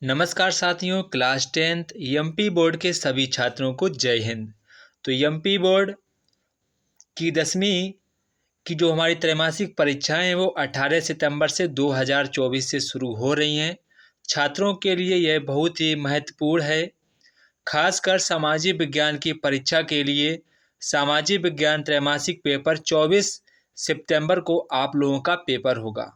नमस्कार साथियों, class 10th MP board के सभी छात्रों को जय हिंद। तो एमपी बोर्ड की 10वीं की जो हमारी त्रैमासिक परीक्षाएं हैं वो 18 सितंबर से 2024 से शुरू हो रही हैं। छात्रों के लिए यह बहुत ही महत्वपूर्ण है। खासकर सामाजिक विज्ञान की परीक्षा के लिए सामाजिक विज्ञान त्रैमासिक पेपर 24 सितंबर को आप लोगों का पेपर होगा।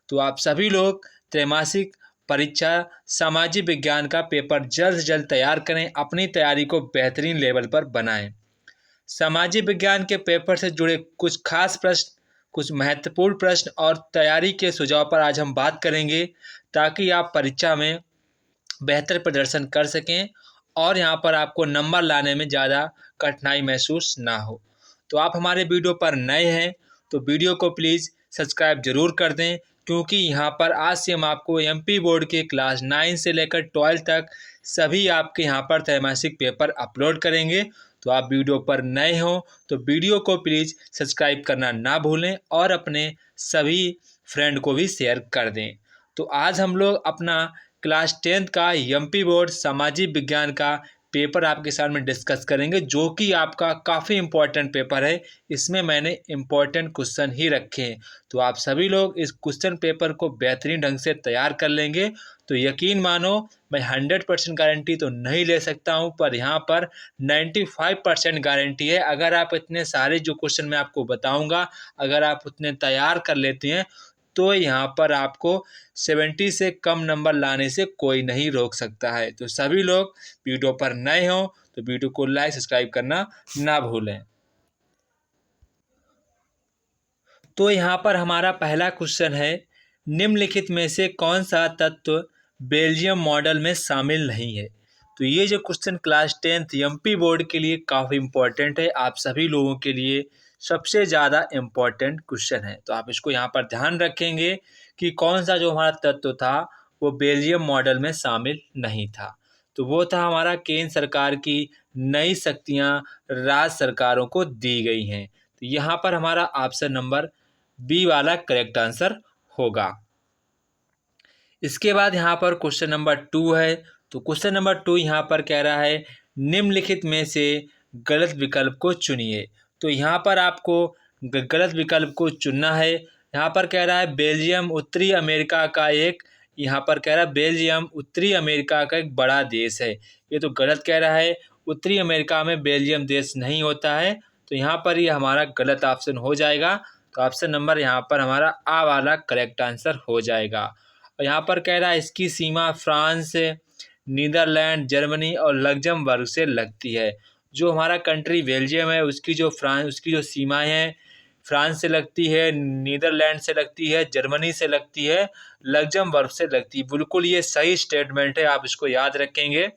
तो आप सभी लोग त्रैमासिक परीक्षा सामाजिक विज्ञान का पेपर जल्द से जल्द तैयार करें, अपनी तैयारी को बेहतरीन लेवल पर बनाएं। सामाजिक विज्ञान के पेपर से जुड़े कुछ खास प्रश्न, कुछ महत्वपूर्ण प्रश्न और तैयारी के सुझाव पर आज हम बात करेंगे, ताकि आप परीक्षा में बेहतर प्रदर्शन कर सकें और यहाँ पर आपको नंबर लाने में ज़्यादा कठिनाई महसूस ना हो। तो आप हमारे वीडियो पर नए हैं तो वीडियो को प्लीज़ सब्सक्राइब ज़रूर कर दें, क्योंकि यहाँ पर आज से हम आपको एमपी बोर्ड के क्लास 9 से लेकर 12 तक सभी आपके यहाँ पर त्रैमासिक पेपर अपलोड करेंगे। तो आप वीडियो पर नए हो तो वीडियो को प्लीज़ सब्सक्राइब करना ना भूलें और अपने सभी फ्रेंड को भी शेयर कर दें। तो आज हम लोग अपना क्लास 10th का एमपी बोर्ड सामाजिक विज्ञान का पेपर आपके साथ में डिस्कस करेंगे, जो कि आपका काफ़ी इम्पोर्टेंट पेपर है। इसमें मैंने इम्पोर्टेंट क्वेश्चन ही रखे हैं, तो आप सभी लोग इस क्वेश्चन पेपर को बेहतरीन ढंग से तैयार कर लेंगे। तो यकीन मानो, मैं 100% गारंटी तो नहीं ले सकता हूं, पर यहाँ पर 95% गारंटी है। अगर आप इतने सारे जो क्वेश्चन मैं आपको बताऊंगा, अगर आप उतने तैयार कर लेते हैं तो यहाँ पर आपको 70 से कम नंबर लाने से कोई नहीं रोक सकता है। तो सभी लोग वीडियो पर नए हों तो वीडियो को लाइक सब्सक्राइब करना ना भूलें। तो यहाँ पर हमारा पहला क्वेश्चन है, निम्नलिखित में से कौन सा तत्व बेल्जियम मॉडल में शामिल नहीं है। तो ये जो question class 10th MP board के लिए काफ़ी इम्पोर्टेंट है, आप सभी लोगों के लिए सबसे ज़्यादा इम्पोर्टेंट क्वेश्चन है। तो आप इसको यहाँ पर ध्यान रखेंगे कि कौन सा जो हमारा तत्व था वो बेल्जियम मॉडल में शामिल नहीं था। तो वो था हमारा, केंद्र सरकार की नई शक्तियाँ राज्य सरकारों को दी गई हैं। तो यहाँ पर हमारा ऑप्शन नंबर बी वाला करेक्ट आंसर होगा। इसके बाद यहाँ पर क्वेश्चन नंबर 2 है। तो क्वेश्चन नंबर 2 यहाँ पर कह रहा है, निम्नलिखित में से गलत विकल्प को चुनिए। तो यहाँ पर आपको गलत विकल्प को चुनना है। यहाँ पर कह रहा है बेल्जियम उत्तरी अमेरिका का एक, यहाँ पर कह रहा है बेल्जियम उत्तरी अमेरिका का एक बड़ा देश है। ये तो गलत कह रहा है, उत्तरी अमेरिका में बेल्जियम देश नहीं होता है। तो यहाँ पर ये हमारा गलत ऑप्शन हो जाएगा। तो ऑप्शन नंबर यहाँ पर हमारा आ वाला करेक्ट आंसर हो जाएगा। और यहाँ पर कह रहा है इसकी सीमा फ्रांस, नीदरलैंड, जर्मनी और लग्जमबर्ग से लगती है। जो हमारा कंट्री बेल्जियम है उसकी जो सीमाएं हैं, फ्रांस से लगती है, नीदरलैंड से लगती है, जर्मनी से लगती है, लग्जमबर्ग से लगती है। बिल्कुल ये सही स्टेटमेंट है, आप इसको याद रखेंगे।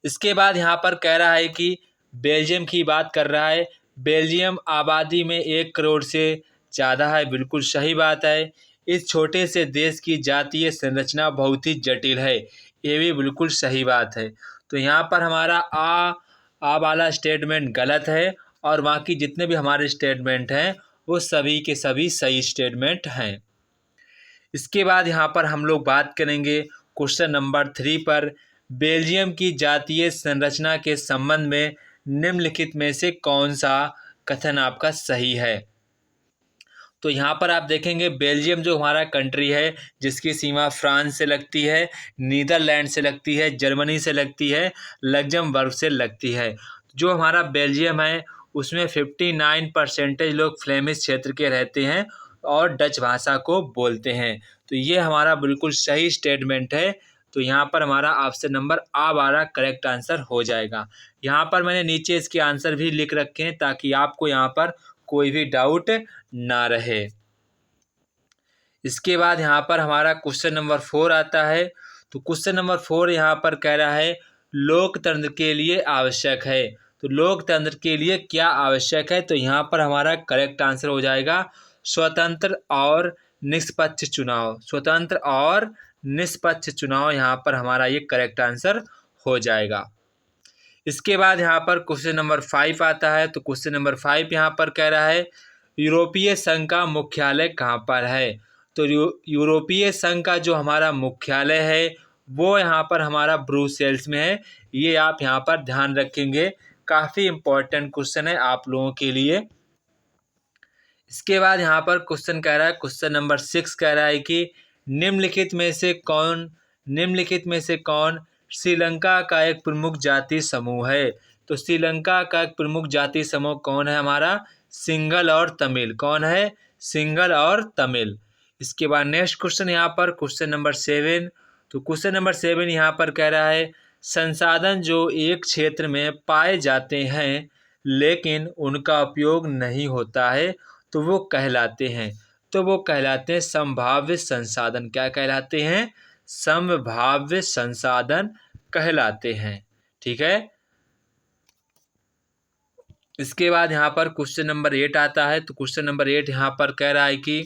इसके बाद यहाँ पर कह रहा है कि बेल्जियम की बात कर रहा है, बेल्जियम आबादी में 1 करोड़ से ज़्यादा है। बिल्कुल सही बात है। इस छोटे से देश की जातीय संरचना बहुत ही जटिल है। ये भी बिल्कुल सही बात है। तो यहाँ पर हमारा आ वाला स्टेटमेंट गलत है और बाकी जितने भी हमारे स्टेटमेंट हैं वो सभी के सभी सही स्टेटमेंट हैं। इसके बाद यहाँ पर हम लोग बात करेंगे क्वेश्चन नंबर 3 पर, बेल्जियम की जातीय संरचना के संबंध में निम्नलिखित में से कौन सा कथन आपका सही है। तो यहाँ पर आप देखेंगे बेल्जियम जो हमारा कंट्री है, जिसकी सीमा फ्रांस से लगती है, नीदरलैंड से लगती है, जर्मनी से लगती है, लग्जमबर्ग से लगती है। जो हमारा बेल्जियम है उसमें 59% लोग फ्लेमिश क्षेत्र के रहते हैं और डच भाषा को बोलते हैं। तो ये हमारा बिल्कुल सही स्टेटमेंट है। तो यहाँ पर हमारा ऑप्शन नंबर आ वाला करेक्ट आंसर हो जाएगा। यहाँ पर मैंने नीचे इसके आंसर भी लिख रखे हैं ताकि आपको यहाँ पर कोई भी डाउट ना रहे। इसके बाद यहाँ पर हमारा क्वेश्चन नंबर 4 आता है। तो क्वेश्चन नंबर 4 यहाँ पर कह रहा है, लोकतंत्र के लिए आवश्यक है। तो लोकतंत्र के लिए क्या आवश्यक है। तो यहाँ पर हमारा करेक्ट आंसर हो जाएगा स्वतंत्र और निष्पक्ष चुनाव। स्वतंत्र और निष्पक्ष चुनाव यहाँ पर हमारा ये करेक्ट आंसर हो जाएगा। इसके बाद यहाँ पर क्वेश्चन नंबर 5 आता है। तो क्वेश्चन नंबर 5 यहाँ पर कह रहा है, यूरोपीय संघ का मुख्यालय कहाँ पर है। तो यूरोपीय संघ का जो हमारा मुख्यालय है वो यहाँ पर हमारा ब्रुसेल्स में है। ये आप यहाँ पर ध्यान रखेंगे, काफ़ी इम्पोर्टेंट क्वेश्चन है आप लोगों के लिए। इसके बाद यहाँ पर क्वेश्चन कह रहा है, क्वेश्चन नंबर 6 कह रहा है कि निम्नलिखित में से कौन श्रीलंका का एक प्रमुख जाति समूह है। तो श्रीलंका का एक प्रमुख जाति समूह कौन है हमारा? सिंघल और तमिल। कौन है? सिंघल और तमिल। इसके बाद नेक्स्ट क्वेश्चन यहाँ पर क्वेश्चन नंबर 7। तो क्वेश्चन नंबर 7 यहाँ पर कह रहा है संसाधन जो एक क्षेत्र में पाए जाते हैं लेकिन उनका उपयोग नहीं होता है तो वो कहलाते हैं संभाव्य संसाधन। क्या कहलाते हैं? संभाव्य संसाधन कहलाते हैं। ठीक है। इसके बाद यहाँ पर क्वेश्चन नंबर 8 आता है। तो क्वेश्चन नंबर 8 यहाँ पर कह रहा है कि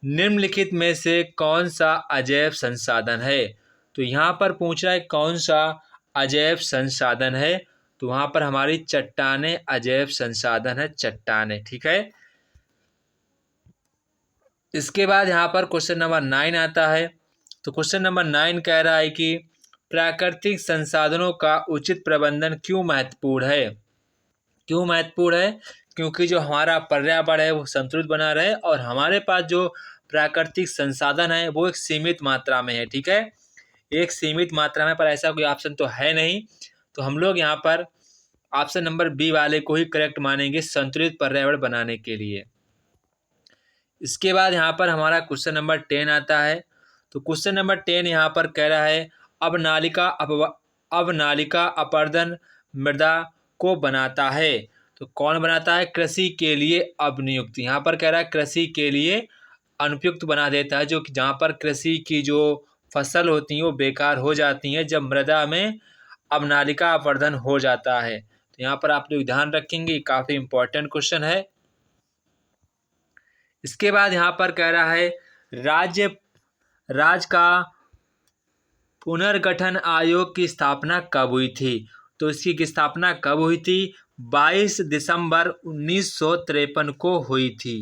निम्नलिखित में से कौन सा अजैव संसाधन है। तो यहाँ पर पूछ रहा है कौन सा अजैव संसाधन है। तो वहाँ पर हमारी चट्टानें अजैव संसाधन है, चट्टानें। ठीक है। इसके बाद यहाँ पर क्वेश्चन नंबर 9 आता है। तो क्वेश्चन नंबर 9 कह रहा है कि प्राकृतिक संसाधनों का उचित प्रबंधन क्यों महत्वपूर्ण है। क्यों महत्वपूर्ण है? क्योंकि जो हमारा पर्यावरण है वो संतुलित बना रहे और हमारे पास जो प्राकृतिक संसाधन है वो एक सीमित मात्रा में है। ठीक है, एक सीमित मात्रा में, पर ऐसा कोई ऑप्शन तो है नहीं। तो हम लोग यहाँ पर ऑप्शन नंबर बी वाले को ही करेक्ट मानेंगे, संतुलित पर्यावरण बनाने के लिए। इसके बाद यहाँ पर हमारा क्वेश्चन नंबर 10 आता है। तो क्वेश्चन नंबर 10 यहाँ पर कह रहा है अवनालिका अपरदन मृदा को बनाता है। तो कौन बनाता है? कृषि के लिए अनुपयुक्त। यहाँ पर कह रहा है कृषि के लिए अनुपयुक्त बना देता है, जो कि जहाँ पर कृषि की जो फसल होती हैं वो बेकार हो जाती हैं जब मृदा में अवनालिका अपरदन हो जाता है। तो यहाँ पर आप लोग ध्यान रखेंगे, काफ़ी इंपॉर्टेंट क्वेश्चन है। इसके बाद यहाँ पर कह रहा है राज्य का पुनर्गठन आयोग की स्थापना कब हुई थी। तो इसकी स्थापना कब हुई थी? 22 दिसंबर 1953 को हुई थी।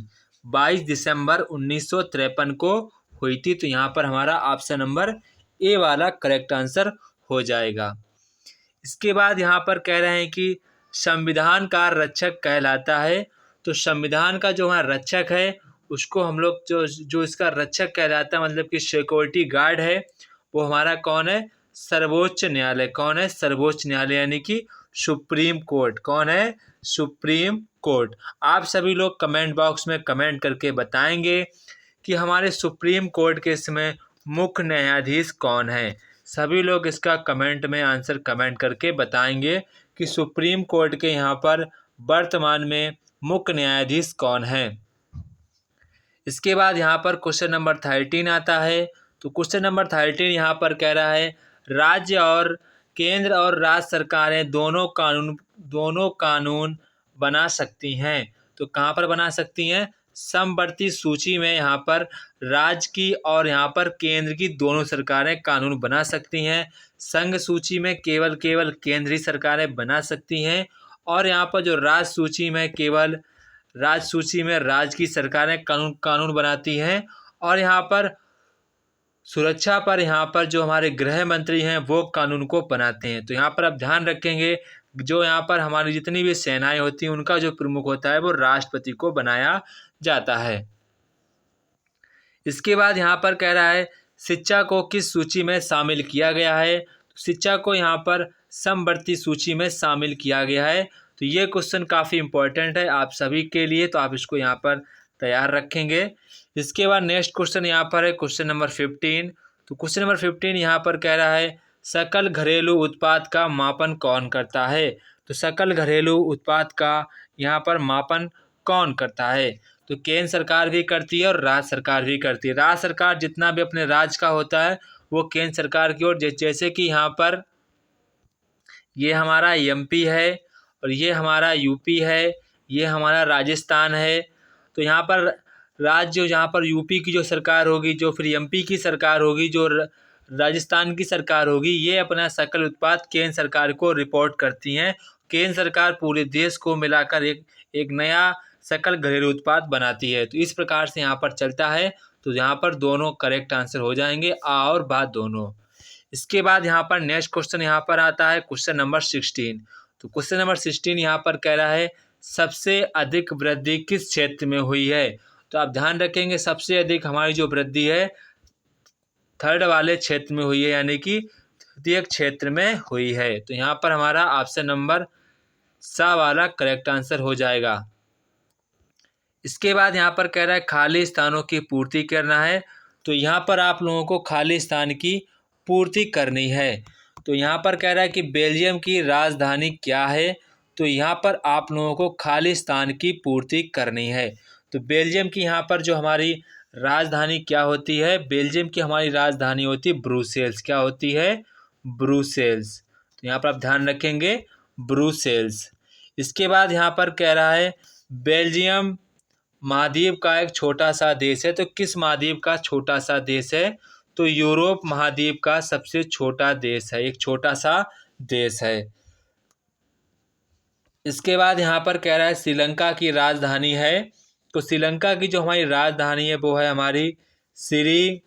22 दिसंबर 1953 को हुई थी। तो यहाँ पर हमारा ऑप्शन नंबर ए वाला करेक्ट आंसर हो जाएगा। इसके बाद यहाँ पर कह रहे हैं कि संविधान का रक्षक कहलाता है। तो संविधान का जो हमारा रक्षक है उसको हम लोग जो इसका रक्षक कहलाता है, मतलब कि सिक्योरिटी गार्ड है, वो हमारा कौन है? सर्वोच्च न्यायालय। कौन है? सर्वोच्च न्यायालय, यानी कि सुप्रीम कोर्ट। कौन है? Supreme court. आप सभी लोग कमेंट बॉक्स में कमेंट करके बताएंगे कि हमारे सुप्रीम कोर्ट के इसमें मुख्य न्यायाधीश कौन है। सभी लोग इसका कमेंट में आंसर कमेंट करके बताएंगे कि सुप्रीम कोर्ट के यहाँ पर वर्तमान में मुख्य न्यायाधीश कौन है। इसके बाद यहाँ पर क्वेश्चन नंबर 13 आता है। तो क्वेश्चन नंबर 13 यहाँ पर कह रहा है राज्य और केंद्र और राज्य सरकारें दोनों कानून बना सकती हैं। तो कहाँ पर बना सकती हैं? समवर्ती सूची में यहाँ पर राज्य की और यहाँ पर केंद्र की दोनों सरकारें कानून बना सकती हैं। संघ सूची में केवल केंद्रीय सरकारें बना सकती हैं और यहाँ पर जो राज्य सूची में केवल राज्य सूची में राज्य की सरकारें कानून बनाती हैं। और यहाँ पर सुरक्षा पर यहाँ पर जो हमारे गृह मंत्री हैं वो कानून को बनाते हैं। तो यहाँ पर आप ध्यान रखेंगे, जो यहाँ पर हमारी जितनी भी सेनाएं होती हैं उनका जो प्रमुख होता है वो राष्ट्रपति को बनाया जाता है। इसके बाद यहाँ पर कह रहा है शिक्षा को किस सूची में शामिल किया गया है। शिक्षा को यहाँ पर समवर्ती सूची में शामिल किया गया है। तो ये क्वेश्चन काफ़ी इंपॉर्टेंट है आप सभी के लिए, तो आप इसको यहाँ पर तैयार रखेंगे। इसके बाद नेक्स्ट क्वेश्चन यहाँ पर है क्वेश्चन नंबर 15। तो क्वेश्चन नंबर 15 यहाँ पर कह रहा है सकल घरेलू उत्पाद का मापन कौन करता है। तो सकल घरेलू उत्पाद का यहाँ पर मापन कौन करता है? तो केंद्र सरकार भी करती है और राज्य सरकार भी करती है। राज्य सरकार जितना भी अपने राज्य का होता है वो केंद्र सरकार की ओर, जैसे कि यहाँ पर ये हमारा एमपी है और ये हमारा यूपी है, ये हमारा राजस्थान है। तो यहाँ पर राज्य, जहाँ पर यूपी की जो सरकार होगी, जो फिर एमपी की सरकार होगी, जो राजस्थान की सरकार होगी, ये अपना सकल उत्पाद केंद्र सरकार को रिपोर्ट करती हैं। केंद्र सरकार पूरे देश को मिलाकर एक नया सकल घरेलू उत्पाद बनाती है। तो इस प्रकार से यहाँ पर चलता है। तो यहाँ पर दोनों करेक्ट आंसर हो जाएंगे, आ और बा दोनों। इसके बाद यहाँ पर नेक्स्ट क्वेश्चन यहाँ पर आता है क्वेश्चन नंबर 16। तो क्वेश्चन नंबर 16 यहाँ पर कह रहा है सबसे अधिक वृद्धि किस क्षेत्र में हुई है। तो आप ध्यान रखेंगे सबसे अधिक हमारी जो वृद्धि है थर्ड वाले क्षेत्र में हुई है, यानी कि तृतीय क्षेत्र में हुई है। तो यहाँ पर हमारा ऑप्शन नंबर सा वाला करेक्ट आंसर हो जाएगा। इसके बाद यहाँ पर कह रहा है खाली स्थानों की पूर्ति करना है। तो यहाँ पर आप लोगों को खाली स्थान की पूर्ति करनी है। तो यहाँ पर कह रहा है कि बेल्जियम की राजधानी क्या है। तो यहाँ पर आप लोगों को खाली स्थान की पूर्ति करनी है। तो बेल्जियम की यहाँ पर जो हमारी राजधानी क्या होती है, बेल्जियम की हमारी राजधानी होती है ब्रुसेल्स। क्या होती है? ब्रुसेल्स। तो यहाँ पर आप ध्यान रखेंगे ब्रुसेल्स। इसके बाद यहाँ पर कह रहा है बेल्जियम महाद्वीप का एक छोटा सा देश है। तो किस महाद्वीप का छोटा सा देश है? तो यूरोप महाद्वीप का सबसे छोटा देश है, एक छोटा सा देश है। इसके बाद यहाँ पर कह रहा है श्रीलंका की राजधानी है। तो श्रीलंका की जो हमारी राजधानी है वो है हमारी श्री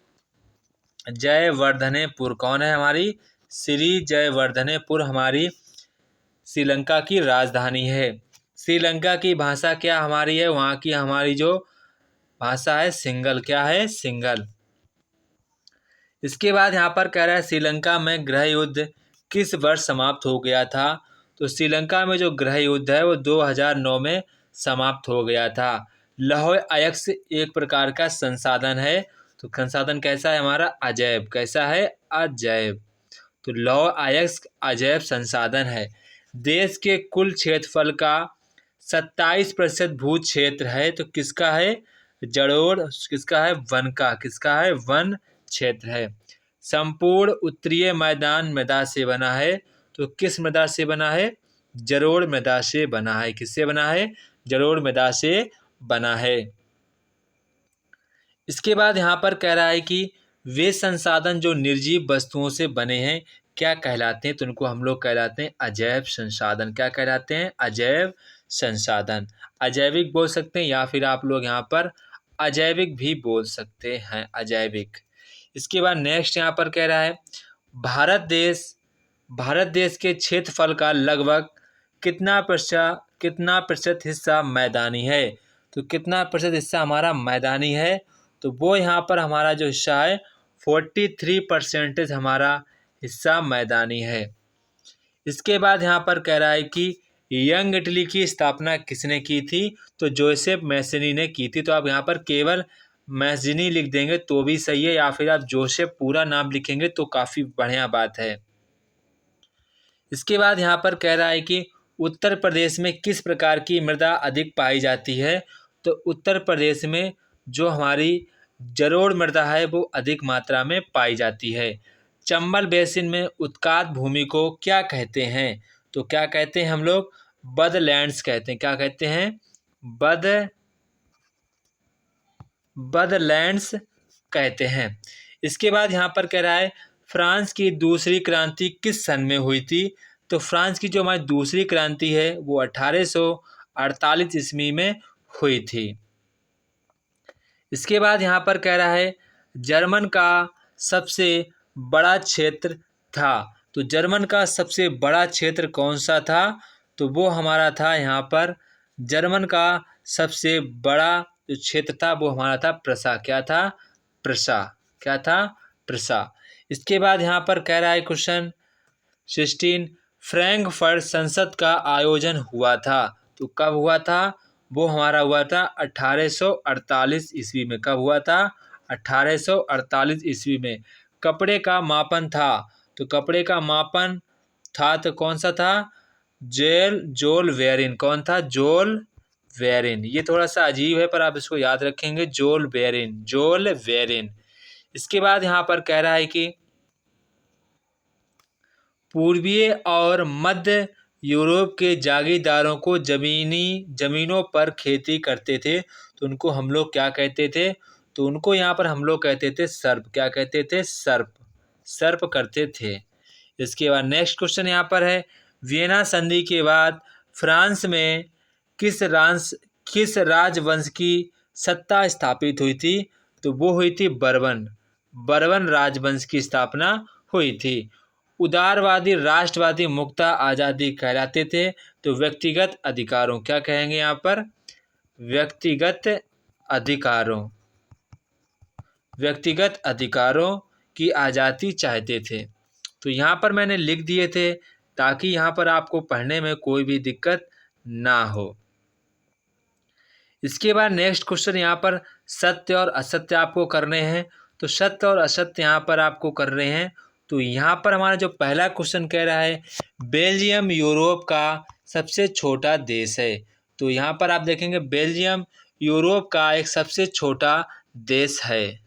जयवर्धनेपुर। कौन है? हमारी श्री जयवर्धनेपुर हमारी श्रीलंका की राजधानी है। श्रीलंका की भाषा क्या हमारी है? वहाँ की हमारी जो भाषा है सिंगल। क्या है? सिंगल। इसके बाद यहाँ पर कह रहा है श्रीलंका में गृह युद्ध किस वर्ष समाप्त हो गया था। तो श्रीलंका में जो गृह युद्ध है वो 2009 में समाप्त हो गया था। लौह अयस्क एक प्रकार का संसाधन है। तो संसाधन कैसा है हमारा? अजैव। कैसा है? अजैव। तो लौह अयस्क अजैव संसाधन है। देश के कुल क्षेत्रफल का 27% भू क्षेत्र है। तो किसका है? जड़ोड़। किसका है? वन का। किसका है? वन क्षेत्र है। संपूर्ण उत्तरीय मैदान मृदा से बना है। तो किस मृदा से बना है? जलोढ़ मृदा से बना है। किससे बना है? जलोढ़ मृदा से बना है। इसके बाद यहाँ पर कह रहा है कि वे संसाधन जो निर्जीव वस्तुओं से बने हैं क्या कहलाते हैं। तो उनको हम लोग कहलाते हैं अजैव संसाधन। क्या कहलाते हैं? अजैव संसाधन। अजैविक बोल सकते हैं या फिर आप लोग यहाँ पर अजैविक भी बोल सकते हैं, अजैविक। इसके बाद नेक्स्ट यहाँ पर कह रहा है भारत देश के क्षेत्रफल का लगभग कितना प्रतिशत हिस्सा मैदानी है। तो कितना प्रतिशत हिस्सा हमारा मैदानी है? तो वो यहाँ पर हमारा जो हिस्सा है 43% हमारा हिस्सा मैदानी है। इसके बाद यहाँ पर कह रहा है कि यंग इटली की स्थापना किसने की थी। तो जोसेफ मैसनी ने की थी। तो आप यहाँ पर केवल मैसनी लिख देंगे तो भी सही है, या फिर आप जोसेफ पूरा नाम लिखेंगे तो काफ़ी बढ़िया बात है। इसके बाद यहाँ पर कह रहा है कि उत्तर प्रदेश में किस प्रकार की मृदा अधिक पाई जाती है। तो उत्तर प्रदेश में जो हमारी जलोढ़ मृदा है वो अधिक मात्रा में पाई जाती है। चंबल बेसिन में उत्कात भूमि को क्या कहते हैं। तो क्या कहते हैं हम लोग? बदलैंड्स कहते हैं। क्या कहते हैं? बदलैंड्स कहते हैं। इसके बाद यहाँ पर कह रहा है फ्रांस की दूसरी क्रांति किस सन में हुई थी। तो फ्रांस की जो हमारी दूसरी क्रांति है वो 1848 ईस्वी में हुई थी। इसके बाद यहाँ पर कह रहा है जर्मन का सबसे बड़ा क्षेत्र था। तो जर्मन का सबसे बड़ा क्षेत्र कौन सा था। तो वो हमारा था यहाँ पर जर्मन का सबसे बड़ा जो क्षेत्र था वो हमारा था प्रसा। क्या था? प्रसा। क्या था? प्रसा। इसके बाद यहाँ पर कह रहा है क्वेश्चन 16 फ्रैंकफर्ट संसद का आयोजन हुआ था। तो कब हुआ था? वो हमारा हुआ था 1848 ईस्वी में। कब हुआ था? 1848 ईस्वी में। कपड़े का मापन था। तो कपड़े का मापन था तो कौन सा था? जोल वेरिन। कौन था? जोल वेरिन। ये थोड़ा सा अजीब है पर आप इसको याद रखेंगे, जोल वेरिन। इसके बाद यहाँ पर कह रहा है कि पूर्वीय और मध्य यूरोप के जागीरदारों को जमीनों पर खेती करते थे तो उनको हम लोग क्या कहते थे। तो उनको यहाँ पर हम लोग कहते थे सर्प। क्या कहते थे? सर्प करते थे। इसके बाद नेक्स्ट क्वेश्चन यहाँ पर है वियना संधि के बाद फ्रांस में किस राजवंश की सत्ता स्थापित हुई थी। तो वो हुई थी बर्बन राजवंश की स्थापना हुई थी। उदारवादी राष्ट्रवादी मुक्त आज़ादी कहलाते थे। तो व्यक्तिगत अधिकारों, क्या कहेंगे यहाँ पर, व्यक्तिगत अधिकारों की आज़ादी चाहते थे। तो यहाँ पर मैंने लिख दिए थे ताकि यहाँ पर आपको पढ़ने में कोई भी दिक्कत ना हो। इसके बाद नेक्स्ट क्वेश्चन यहाँ पर सत्य और असत्य आपको करने हैं। तो सत्य और असत्य यहाँ पर आपको कर रहे हैं। तो यहाँ पर हमारा जो पहला क्वेश्चन कह रहा है बेल्जियम यूरोप का सबसे छोटा देश है। तो यहाँ पर आप देखेंगे बेल्जियम यूरोप का एक सबसे छोटा देश है।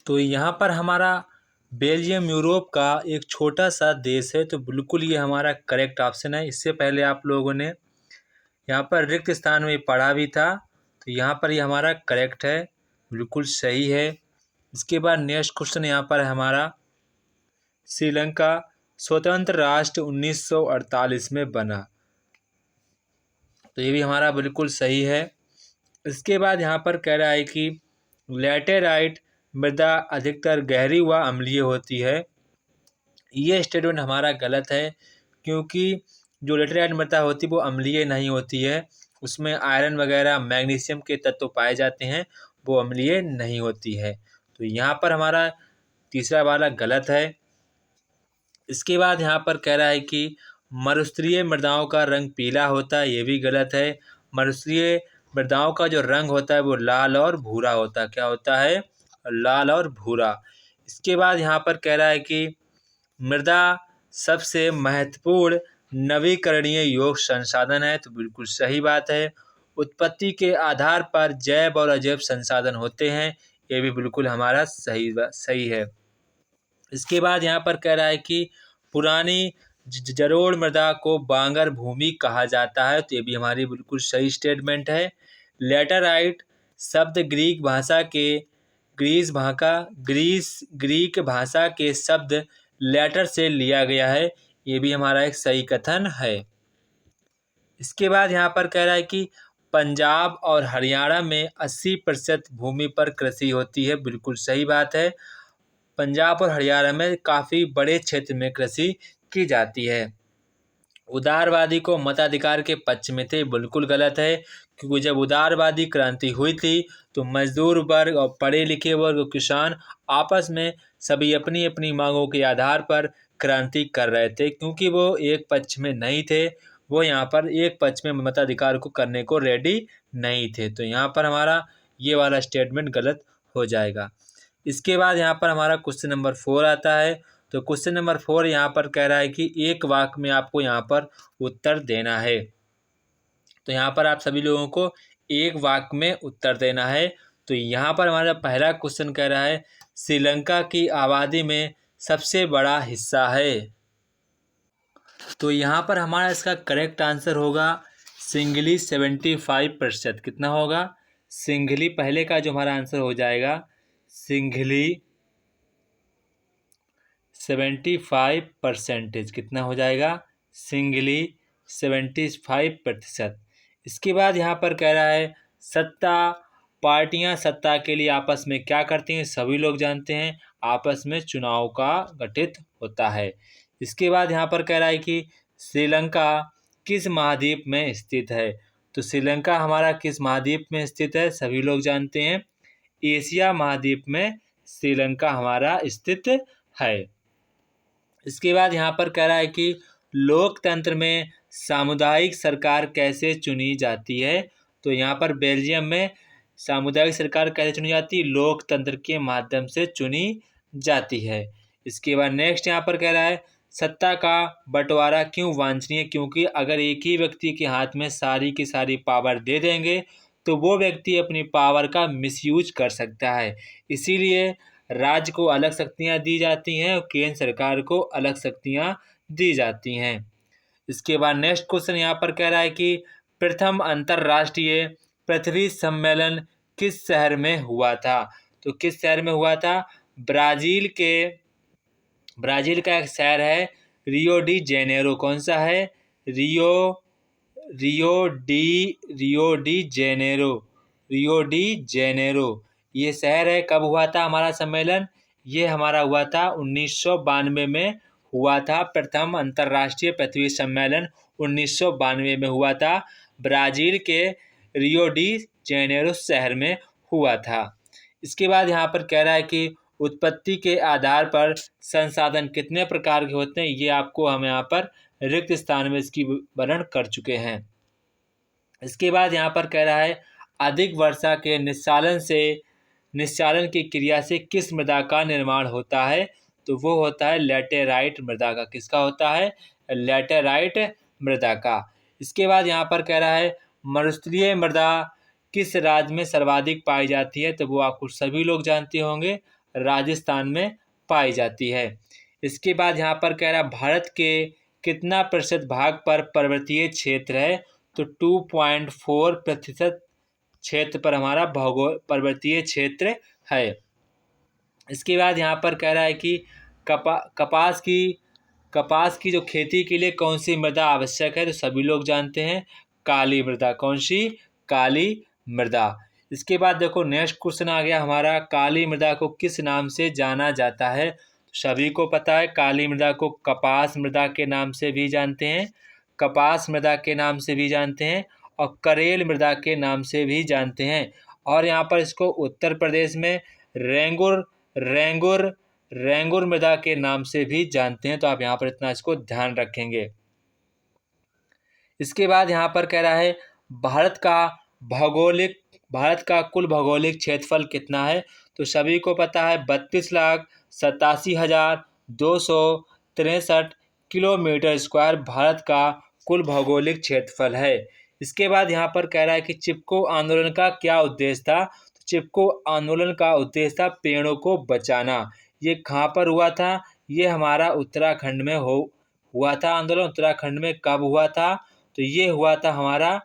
तो यहाँ पर हमारा बेल्जियम यूरोप का एक छोटा सा देश है। तो बिल्कुल ये हमारा करेक्ट ऑप्शन है। इससे पहले आप लोगों ने यहाँ पर रिक्त स्थान में पढ़ा भी था। तो यहाँ पर ये हमारा करेक्ट है, बिल्कुल सही है। इसके बाद नेक्स्ट क्वेश्चन यहाँ पर है हमारा श्रीलंका स्वतंत्र राष्ट्र 1948 में बना। तो ये भी हमारा बिल्कुल सही है। इसके बाद यहाँ पर कह रहा है कि लैटेराइट मृदा अधिकतर गहरी व अम्लीय होती है। ये स्टेटमेंट हमारा गलत है, क्योंकि जो लैटेराइट मृदा होती है वो अम्लीय नहीं होती है। उसमें आयरन वगैरह मैग्नीशियम के तत्व पाए जाते हैं, वो अम्लीय नहीं होती है। तो यहाँ पर हमारा तीसरा वाला गलत है। इसके बाद यहाँ पर कह रहा है कि मरुस्थलीय मृदाओं का रंग पीला होता है, ये भी गलत है। मरुस्थलीय मृदाओं का जो रंग होता है वो लाल और भूरा होता है। क्या होता है? लाल और भूरा। इसके बाद यहाँ पर कह रहा है कि मृदा सबसे महत्वपूर्ण नवीकरणीय योग संसाधन है। तो बिल्कुल सही बात है। उत्पत्ति के आधार पर जैव और अजैव संसाधन होते हैं, ये भी बिल्कुल हमारा सही है। इसके बाद यहाँ पर कह रहा है कि पुरानी जलोढ़ मृदा को बांगर भूमि कहा जाता है। तो ये भी हमारी बिल्कुल सही स्टेटमेंट है। लैटेराइट शब्द ग्रीक भाषा के शब्द लेटर से लिया गया है, ये भी हमारा एक सही कथन है। इसके बाद यहाँ पर कह रहा है कि पंजाब और हरियाणा में 80% भूमि पर कृषि होती है। बिल्कुल सही बात है। पंजाब और हरियाणा में काफ़ी बड़े क्षेत्र में कृषि की जाती है। उदारवादी को मताधिकार के पक्ष में थे, बिल्कुल गलत है, क्योंकि जब उदारवादी क्रांति हुई थी तो मजदूर वर्ग और पढ़े लिखे वर्ग और किसान आपस में सभी अपनी अपनी मांगों के आधार पर क्रांति कर रहे थे, क्योंकि वो एक पक्ष में नहीं थे। वो यहाँ पर एक पक्ष में मताधिकार को करने को रेडी नहीं थे। तो यहाँ पर हमारा ये वाला स्टेटमेंट गलत हो जाएगा। इसके बाद यहाँ पर हमारा क्वेश्चन नंबर 4 आता है। तो क्वेश्चन नंबर 4 यहाँ पर कह रहा है कि एक वाक्य में आपको यहाँ पर उत्तर देना है। तो यहाँ पर आप सभी लोगों को एक वाक्य में उत्तर देना है। तो यहाँ पर हमारा पहला क्वेश्चन कह रहा है श्रीलंका की आबादी में सबसे बड़ा हिस्सा है। तो यहाँ पर हमारा इसका करेक्ट आंसर होगा सिंघली 75%। कितना होगा? सिंघली पहले का जो हमारा आंसर हो जाएगा सिंघली 75%। कितना हो जाएगा? सिंघली 75%। इसके बाद यहाँ पर कह रहा है पार्टियां सत्ता के लिए आपस में क्या करती हैं? सभी लोग जानते हैं, आपस में चुनाव का गठित होता है। इसके बाद यहाँ पर कह रहा है कि श्रीलंका किस महाद्वीप में स्थित है? तो श्रीलंका हमारा किस महाद्वीप में स्थित है? सभी लोग जानते हैं, एशिया महाद्वीप में श्रीलंका हमारा स्थित है। इसके बाद यहाँ पर कह रहा है कि लोकतंत्र में सामुदायिक सरकार कैसे चुनी जाती है? तो यहाँ पर बेल्जियम में सामुदायिक सरकार कैसे चुनी जाती है? लोकतंत्र के माध्यम से चुनी जाती है। इसके बाद नेक्स्ट यहाँ पर कह रहा है सत्ता का बंटवारा क्यों वांछनीय? क्योंकि अगर एक ही व्यक्ति के हाथ में सारी की सारी पावर दे देंगे तो वो व्यक्ति अपनी पावर का मिसयूज कर सकता है। इसीलिए राज्य को अलग शक्तियाँ दी जाती हैं और केंद्र सरकार को अलग शक्तियाँ दी जाती हैं। इसके बाद नेक्स्ट क्वेश्चन यहाँ पर कह रहा है कि प्रथम अंतर्राष्ट्रीय पृथ्वी सम्मेलन किस शहर में हुआ था? तो किस शहर में हुआ था? ब्राज़ील का एक शहर है रियो डी जेनेरो। कौन सा है? Rio de Janeiro. ये शहर है। कब हुआ था हमारा सम्मेलन? ये हमारा हुआ था 1992 में हुआ था। प्रथम अंतर्राष्ट्रीय पृथ्वी सम्मेलन 1992 में हुआ था। ब्राज़ील के रियो डी जेनेरो शहर में हुआ था। इसके बाद यहाँ पर कह रहा है कि उत्पत्ति के आधार पर संसाधन कितने प्रकार के होते हैं, ये आपको हम यहाँ पर रिक्त स्थान में इसकी वर्णन कर चुके हैं। इसके बाद यहाँ पर कह रहा है अधिक वर्षा के निस्चालन की क्रिया से किस मृदा का निर्माण होता है? तो वो होता है लैटेराइट मृदा का। किसका होता है? लैटेराइट मृदा का। इसके बाद यहाँ पर कह रहा है मरुस्थलीय मृदा किस राज्य में सर्वाधिक पाई जाती है? तो वो आपको सभी लोग जानते होंगे, राजस्थान में पाई जाती है। इसके बाद यहाँ पर कह रहा है भारत के कितना प्रतिशत भाग पर पर्वतीय क्षेत्र है? तो 2.4% क्षेत्र पर हमारा पर्वतीय क्षेत्र है। इसके बाद यहाँ पर कह रहा है कि कपास की जो खेती के लिए कौन सी मृदा आवश्यक है? तो सभी लोग जानते हैं, काली मृदा। कौन सी? काली मृदा। इसके बाद देखो नेक्स्ट क्वेश्चन आ गया हमारा, काली मृदा को किस नाम से जाना जाता है? सभी को पता है काली मृदा को कपास मृदा के नाम से भी जानते हैं, कपास मृदा के नाम से भी जानते हैं और करेल मृदा के नाम से भी जानते हैं। और यहाँ पर इसको उत्तर प्रदेश में रेंगुर मृदा के नाम से भी जानते हैं। तो आप यहाँ पर इतना इसको ध्यान रखेंगे। इसके बाद यहाँ पर कह रहा है भारत का कुल भौगोलिक क्षेत्रफल कितना है? तो सभी को पता है 32,87,263 किलोमीटर स्क्वायर भारत का कुल भौगोलिक क्षेत्रफल है। इसके बाद यहाँ पर कह रहा है कि चिपको आंदोलन का क्या उद्देश्य था? तो चिपको आंदोलन का उद्देश्य था पेड़ों को बचाना। ये कहाँ पर हुआ था? ये हमारा उत्तराखंड में हुआ था आंदोलन। उत्तराखंड में कब हुआ था? तो ये हुआ था हमारा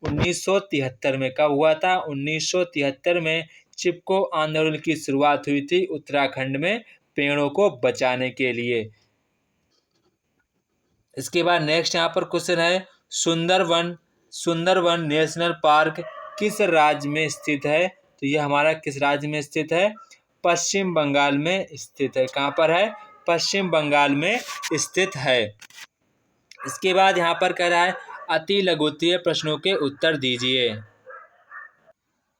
1973 में। कब हुआ था? 1973 में चिपको आंदोलन की शुरुआत हुई थी उत्तराखंड में पेड़ों को बचाने के लिए। इसके बाद नेक्स्ट यहाँ पर क्वेश्चन है सुंदरवन नेशनल पार्क किस राज्य में स्थित है? तो ये हमारा किस राज्य में स्थित है? पश्चिम बंगाल में स्थित है। कहाँ पर है? पश्चिम बंगाल में स्थित है। इसके बाद यहाँ पर कह रहा है अति लघुत्तरीय प्रश्नों के उत्तर दीजिए।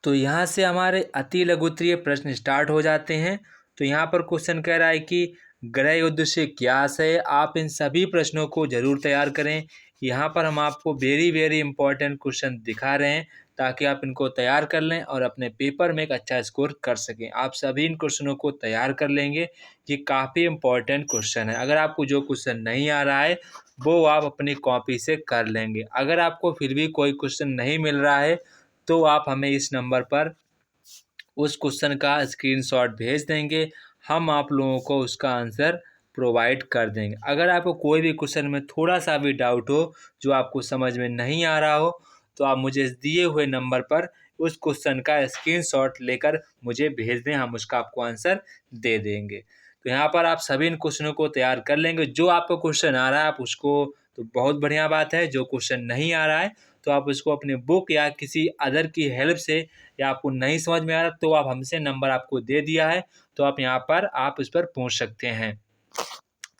तो यहाँ से हमारे अति लघुत्तरीय प्रश्न स्टार्ट हो जाते हैं। तो यहाँ पर क्वेश्चन कह रहा है कि गृह युद्ध से क्या आशय है? आप इन सभी प्रश्नों को जरूर तैयार करें। यहाँ पर हम आपको वेरी इंपॉर्टेंट क्वेश्चन दिखा रहे हैं ताकि आप इनको तैयार कर लें और अपने पेपर में एक अच्छा स्कोर कर सकें। आप सभी इन क्वेश्चनों को तैयार कर लेंगे, ये काफ़ी इंपॉर्टेंट क्वेश्चन है। अगर आपको जो क्वेश्चन नहीं आ रहा है वो आप अपनी कॉपी से कर लेंगे। अगर आपको फिर भी कोई क्वेश्चन नहीं मिल रहा है तो आप हमें इस नंबर पर उस क्वेश्चन का स्क्रीनशॉट भेज देंगे, हम आप लोगों को उसका आंसर प्रोवाइड कर देंगे। अगर आपको कोई भी क्वेश्चन में थोड़ा सा भी डाउट हो, जो आपको समझ में नहीं आ रहा हो, तो आप मुझे इस दिए हुए नंबर पर उस क्वेश्चन का स्क्रीनशॉट लेकर मुझे भेज दें, हम उसका आपको आंसर दे देंगे। तो यहाँ पर आप सभी इन क्वेश्चनों को तैयार कर लेंगे। जो आपको क्वेश्चन आ रहा है आप उसको, तो बहुत बढ़िया बात है। जो क्वेश्चन नहीं आ रहा है तो आप उसको अपने बुक या किसी अदर की हेल्प से, या आपको नहीं समझ में आ रहा तो आप हमसे, नंबर आपको दे दिया है तो आप यहाँ पर आप उस पर पूछ सकते हैं।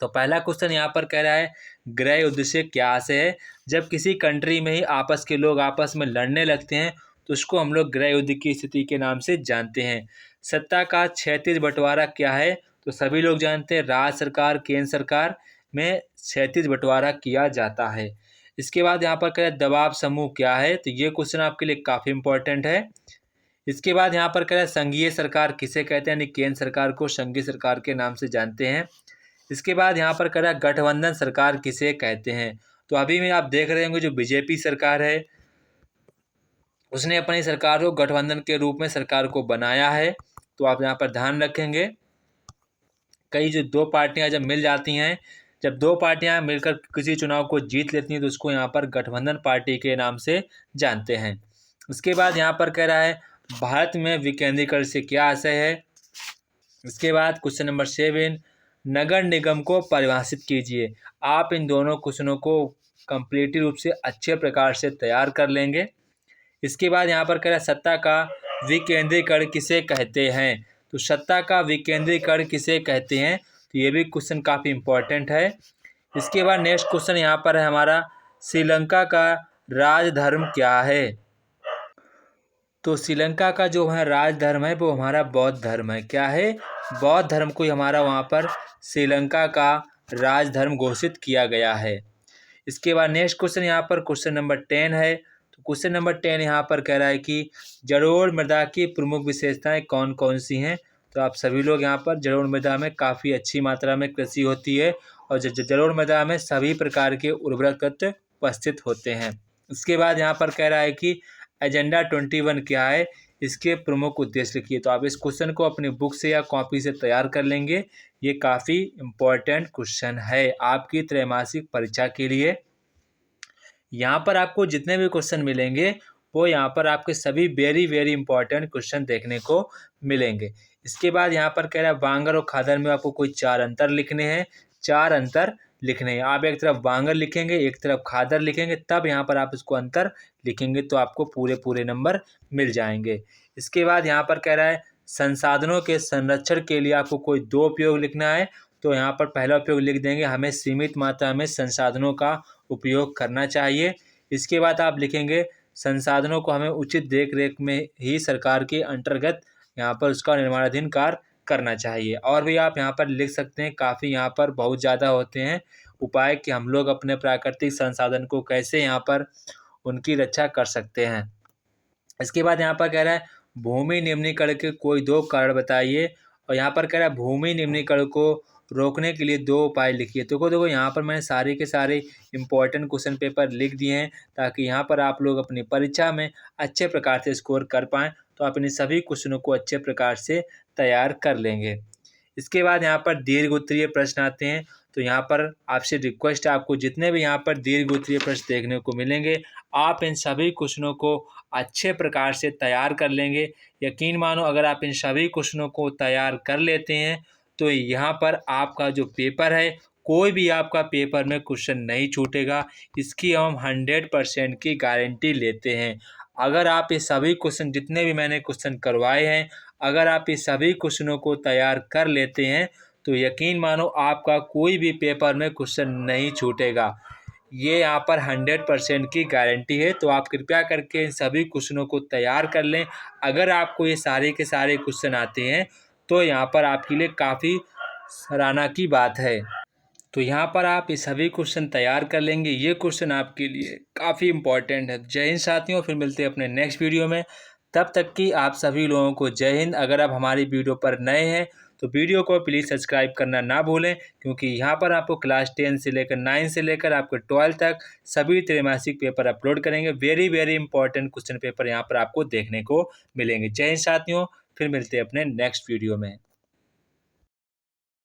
तो पहला क्वेश्चन यहाँ पर कह रहा है गृह युद्ध से क्या आशय है? जब किसी कंट्री में ही आपस के लोग आपस में लड़ने लगते हैं तो उसको हम लोग गृह युद्ध की स्थिति के नाम से जानते हैं। सत्ता का क्षैतिज बंटवारा क्या है? तो सभी लोग जानते हैं, राज्य सरकार केंद्र सरकार में क्षैतिज बंटवारा किया जाता है। इसके बाद यहाँ पर कह रहा है दबाव समूह क्या है? तो ये क्वेश्चन आपके लिए काफ़ी इंपॉर्टेंट है। इसके बाद यहाँ पर कह रहा है संघीय सरकार किसे कहते हैं? यानी केंद्र सरकार को संघीय सरकार के नाम से जानते हैं। इसके बाद यहाँ पर कह रहा है गठबंधन सरकार किसे कहते हैं? तो अभी में आप देख रहे होंगे जो बीजेपी सरकार है उसने अपनी सरकार को गठबंधन के रूप में सरकार को बनाया है। तो आप यहाँ पर ध्यान रखेंगे, कई जो दो पार्टियां जब मिल जाती हैं, जब दो पार्टियां मिलकर किसी चुनाव को जीत लेती हैं तो उसको यहाँ पर गठबंधन पार्टी के नाम से जानते हैं। इसके बाद यहाँ पर कह रहा है भारत में विकेंद्रीकरण से क्या आशय है? इसके बाद क्वेश्चन नंबर 7 नगर निगम को परिभाषित कीजिए। आप इन दोनों क्वेश्चनों को कंप्लीट रूप से अच्छे प्रकार से तैयार कर लेंगे। इसके बाद यहाँ पर कह रहा है सत्ता का विकेंद्रीकरण किसे कहते हैं? तो सत्ता का विकेंद्रीकरण किसे कहते हैं? तो ये भी क्वेश्चन काफ़ी इम्पोर्टेंट है। इसके बाद नेक्स्ट क्वेश्चन यहाँ पर है हमारा, श्रीलंका का राजधर्म क्या है? तो श्रीलंका का जो है राजधर्म है वो हमारा बौद्ध धर्म है। क्या है? बौद्ध धर्म को हमारा वहाँ पर श्रीलंका का राजधर्म घोषित किया गया है। इसके बाद नेक्स्ट क्वेश्चन यहाँ पर क्वेश्चन नंबर 10 है। तो क्वेश्चन नंबर 10 यहाँ पर कह रहा है कि जलोढ़ मृदा की प्रमुख विशेषताएं कौन कौन सी हैं? तो आप सभी लोग यहाँ पर जलोढ़ मृदा में काफ़ी अच्छी मात्रा में कृषि होती है और जलोढ़ मृदा में सभी प्रकार के उर्वरक तत्व उपस्थित होते हैं। इसके बाद यहाँ पर कह रहा है कि एजेंडा 21 क्या है? इसके प्रमुख उद्देश्य लिखिए। तो आप इस क्वेश्चन को अपनी बुक से या कॉपी से तैयार कर लेंगे। ये काफ़ी इम्पोर्टेंट क्वेश्चन है आपकी त्रैमासिक परीक्षा के लिए। यहाँ पर आपको जितने भी क्वेश्चन मिलेंगे वो यहाँ पर आपके सभी वेरी वेरी इंपॉर्टेंट क्वेश्चन देखने को मिलेंगे। इसके बाद यहाँ पर कह रहा है वांगर और खादर में आपको कोई 4 अंतर लिखने हैं। 4 अंतर लिखने हैं। आप एक तरफ वांगर लिखेंगे, एक तरफ खादर लिखेंगे, तब यहाँ पर आप इसको अंतर लिखेंगे तो आपको पूरे नंबर मिल जाएंगे। इसके बाद यहाँ पर कह रहा है संसाधनों के संरक्षण के लिए आपको कोई 2 उपयोग लिखना है। तो यहाँ पर पहला उपयोग लिख देंगे, हमें सीमित मात्रा में संसाधनों का उपयोग करना चाहिए। इसके बाद आप लिखेंगे संसाधनों को हमें उचित देख रेख में ही सरकार के अंतर्गत यहाँ पर उसका निर्माणाधीन कार्य करना चाहिए। और भी आप यहाँ पर लिख सकते हैं, काफ़ी यहाँ पर बहुत ज़्यादा होते हैं उपाय कि हम लोग अपने प्राकृतिक संसाधन को कैसे यहाँ पर उनकी रक्षा कर सकते हैं। इसके बाद यहाँ पर कह रहा है भूमि निम्नीकरण के कोई 2 कारण बताइए। और यहाँ पर कह रहा है भूमि निम्नीकरण को रोकने के लिए 2 उपाय लिखिए। तो देखो यहाँ पर मैंने सारे के सारे इम्पोर्टेंट क्वेश्चन पेपर लिख दिए हैं ताकि यहाँ पर आप लोग अपनी परीक्षा में अच्छे प्रकार से स्कोर कर पाएँ। तो आप इन सभी क्वेश्चनों को अच्छे प्रकार से तैयार कर लेंगे। इसके बाद यहाँ पर दीर्घ उत्तरीय प्रश्न आते हैं। तो यहाँ पर आपसे रिक्वेस्ट है, आपको जितने भी यहाँ पर दीर्घ उत्तरीय प्रश्न देखने को मिलेंगे आप इन सभी क्वेश्चनों को अच्छे प्रकार से तैयार कर लेंगे। यकीन मानो अगर आप इन सभी क्वेश्चनों को तैयार कर लेते हैं तो यहाँ पर आपका जो पेपर है कोई भी आपका पेपर में क्वेश्चन नहीं छूटेगा। इसकी हम 100% की गारंटी लेते हैं। अगर आप ये सभी क्वेश्चन जितने भी मैंने क्वेश्चन करवाए हैं अगर आप इस सभी क्वेश्चनों को तैयार कर लेते हैं तो यकीन मानो आपका कोई भी पेपर में क्वेश्चन नहीं छूटेगा। ये यहाँ पर 100% की गारंटी है। तो आप कृपया करके इन सभी क्वेश्चनों को तैयार कर लें। अगर आपको ये सारे के सारे क्वेश्चन आते हैं तो यहाँ पर आपके लिए काफ़ी सराहना की बात है। तो यहाँ पर आप ये सभी क्वेश्चन तैयार कर लेंगे। ये क्वेश्चन आपके लिए काफ़ी इम्पोर्टेंट है। जय हिंद साथियों, फिर मिलते हैं अपने नेक्स्ट वीडियो में। तब तक कि आप सभी लोगों को जय हिंद। अगर आप हमारी वीडियो पर नए हैं तो वीडियो को प्लीज़ सब्सक्राइब करना ना भूलें, क्योंकि यहाँ पर आपको क्लास 10 से लेकर 9 से लेकर आपके 12 तक सभी त्रैमासिक पेपर अपलोड करेंगे। Very very important question paper यहाँ पर आपको देखने को मिलेंगे। जय हिंद साथियों, फिर मिलते हैं अपने नेक्स्ट वीडियो में।